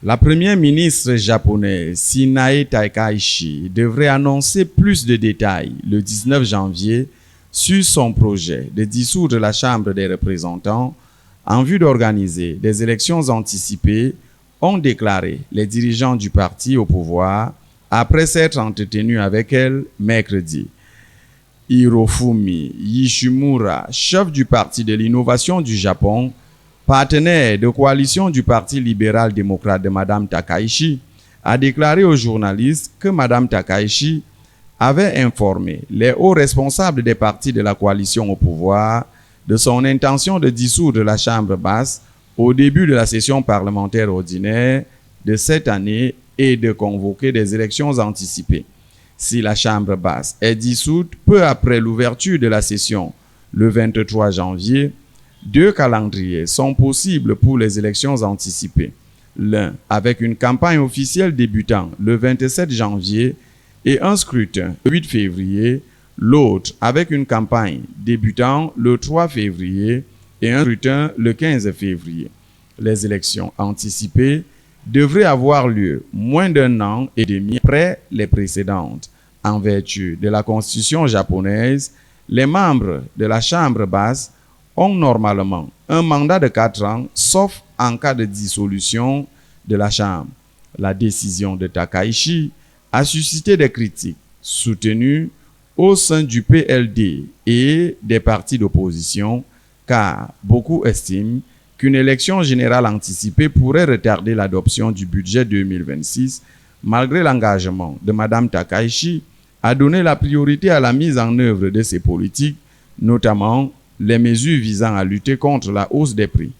La première ministre japonaise Sinae Takaichi devrait annoncer plus de détails le 19 janvier sur son projet de dissoudre la Chambre des représentants en vue d'organiser des élections anticipées, ont déclaré les dirigeants du parti au pouvoir après s'être entretenus avec elle mercredi. Hirofumi Yoshimura, chef du Parti de l'innovation du Japon, partenaire de coalition du Parti libéral-démocrate de Mme Takaichi, a déclaré aux journalistes que Mme Takaichi avait informé les hauts responsables des partis de la coalition au pouvoir de son intention de dissoudre la Chambre basse au début de la session parlementaire ordinaire de cette année et de convoquer des élections anticipées. Si la Chambre basse est dissoute peu après l'ouverture de la session le 23 janvier, deux calendriers sont possibles pour les élections anticipées. L'un avec une campagne officielle débutant le 27 janvier et un scrutin le 8 février, l'autre avec une campagne débutant le 3 février et un scrutin le 15 février. Les élections anticipées devraient avoir lieu moins d'un an et demi après les précédentes. En vertu de la Constitution japonaise, les membres de la Chambre basse ont normalement un mandat de 4 ans, sauf en cas de dissolution de la Chambre. La décision de Takaichi a suscité des critiques soutenues au sein du PLD et des partis d'opposition, car beaucoup estiment qu'une élection générale anticipée pourrait retarder l'adoption du budget 2026, malgré l'engagement de Mme Takaichi à donner la priorité à la mise en œuvre de ces politiques, notamment les mesures visant à lutter contre la hausse des prix.